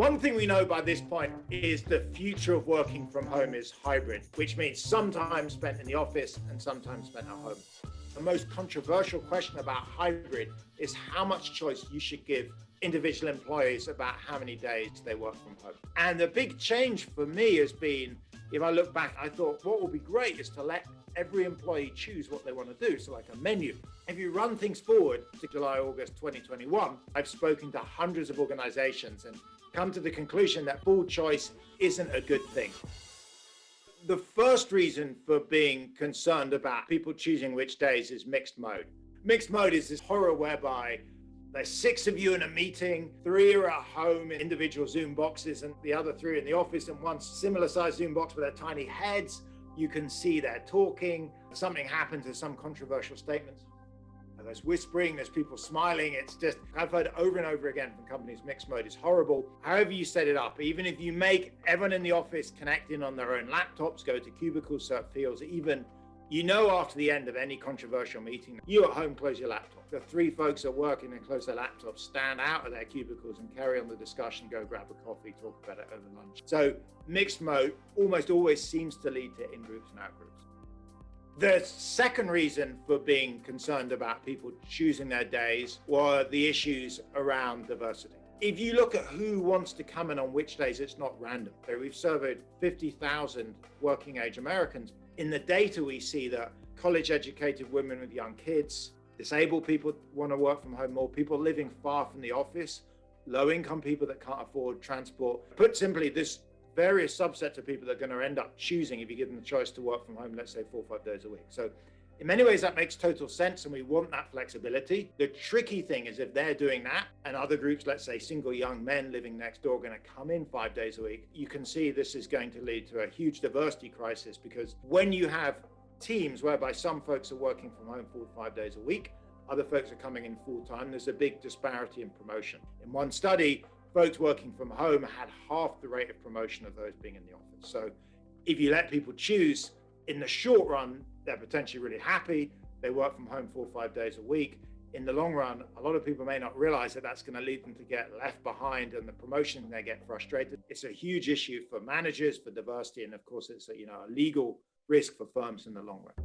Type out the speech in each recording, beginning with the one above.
One thing we know by this point is the future of working from home is hybrid, which means some time spent in the office and some time spent at home. The most controversial question about hybrid is how much choice you should give individual employees about how many days they work from home. And the big change for me has been, if I look back, I thought what would be great is to let every employee choose what they want to do. So like a menu. If you run things forward to July, August 2021, I've spoken to hundreds of organizations and come to the conclusion that full choice isn't a good thing. The first reason for being concerned about people choosing which days is mixed mode. Mixed mode is this horror whereby there's 6 of you in a meeting, 3 are at home in individual Zoom boxes and the other 3 in the office in one similar sized Zoom box with their tiny heads. You can see they're talking, something happens, there's some controversial statements. There's whispering, there's people smiling. It's just, I've heard over and over again from companies, mixed mode is horrible. However you set it up, even if you make everyone in the office connect in on their own laptops, go to cubicles so it feels even, after the end of any controversial meeting, you at home close your laptop. The 3 folks at work and close their laptops, stand out of their cubicles and carry on the discussion, go grab a coffee, talk about it over lunch. So mixed mode almost always seems to lead to in-groups and out-groups. The second reason for being concerned about people choosing their days were the issues around diversity. If you look at who wants to come in on which days, it's not random. So we've surveyed 50,000 working age Americans. In the data, we see that college-educated women with young kids, disabled people want to work from home more, people living far from the office, low-income people that can't afford transport. Put simply, this various subsets of people that are going to end up choosing, if you give them the choice to work from home, let's say 4 or 5 days a week. So in many ways, that makes total sense, and we want that flexibility. The tricky thing is if they're doing that and other groups, let's say single young men living next door, are going to come in 5 days a week, you can see this is going to lead to a huge diversity crisis, because when you have teams whereby some folks are working from home 4 to 5 days a week, other folks are coming in full time, there's a big disparity in promotion. In one study, folks working from home had half the rate of promotion of those being in the office. So if you let people choose, in the short run, they're potentially really happy. They work from home 4 or 5 days a week. In the long run, a lot of people may not realize that that's going to lead them to get left behind, and the promotion, they get frustrated. It's a huge issue for managers, for diversity, and of course, it's a legal risk for firms in the long run.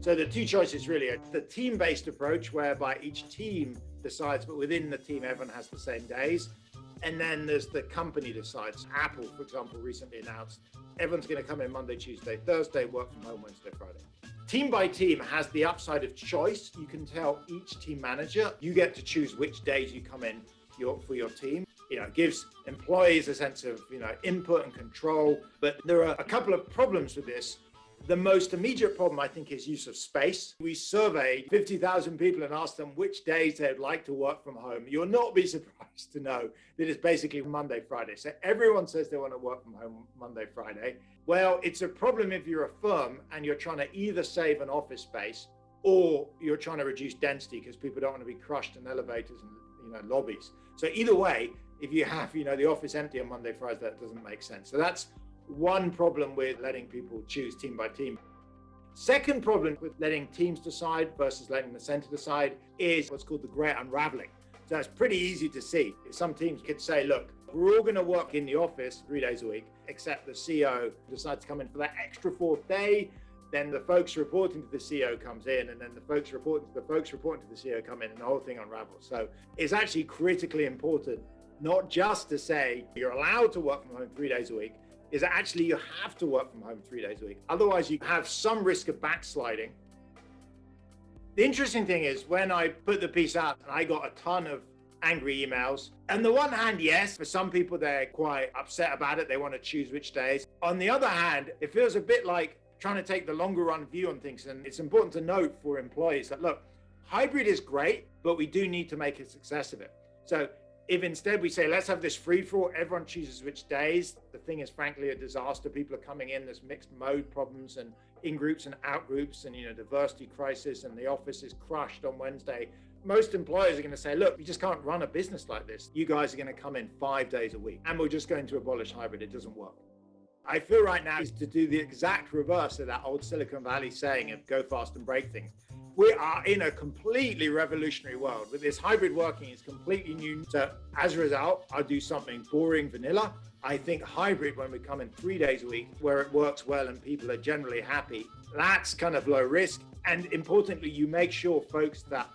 So the 2 choices really are the team-based approach, whereby each team decides, but within the team, everyone has the same days. And then there's the company decides. Apple, for example, recently announced everyone's going to come in Monday, Tuesday, Thursday, work from home Wednesday, Friday. Team by team has the upside of choice. You can tell each team manager, you get to choose which days you come in for your team. It gives employees a sense of, input and control. But there are a couple of problems with this. The most immediate problem, I think, is use of space. We surveyed 50,000 people and asked them which days they'd like to work from home. You'll not be surprised to know that it's basically Monday, Friday. So everyone says they want to work from home Monday, Friday. Well, it's a problem if you're a firm and you're trying to either save an office space or you're trying to reduce density because people don't want to be crushed in elevators and lobbies. So either way, if you have the office empty on Monday, Friday, that doesn't make sense. So that's one problem with letting people choose team by team. Second problem with letting teams decide versus letting the center decide is what's called the great unraveling. So it's pretty easy to see. Some teams could say, look, we're all going to work in the office 3 days a week, except the CEO decides to come in for that extra 4th day. Then the folks reporting to the CEO comes in, and then the folks reporting to the CEO come in, and the whole thing unravels. So it's actually critically important, not just to say you're allowed to work from home 3 days a week, is that actually you have to work from home 3 days a week. Otherwise, you have some risk of backsliding. The interesting thing is when I put the piece out, and I got a ton of angry emails. On the one hand, yes, for some people, they're quite upset about it. They want to choose which days. On the other hand, it feels a bit like trying to take the longer run view on things. And it's important to note for employees that, look, hybrid is great, but we do need to make a success of it. So if instead we say, let's have this free for all, everyone chooses which days, the thing is frankly a disaster. People are coming in, there's mixed mode problems and in groups and out groups and diversity crisis, and the office is crushed on Wednesday. Most employers are going to say, look, we just can't run a business like this. You guys are going to come in 5 days a week and we're just going to abolish hybrid. It doesn't work. I feel right now is to do the exact reverse of that old Silicon Valley saying of go fast and break things. We are in a completely revolutionary world with this hybrid working is completely new. So as a result, I'll do something boring vanilla. I think hybrid, when we come in 3 days a week, where it works well and people are generally happy, that's kind of low risk. And importantly, you make sure folks that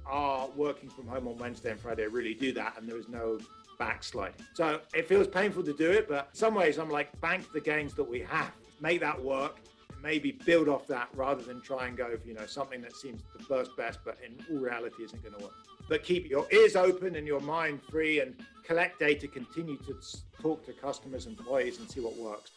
are working from home on Wednesday and Friday really do that, and there is no backsliding. So it feels painful to do it, but in some ways I'm like, bank the gains that we have, make that work, maybe build off that rather than try and go for, something that seems the first best, but in all reality isn't going to work. But keep your ears open and your mind free and collect data, continue to talk to customers, employees, and see what works.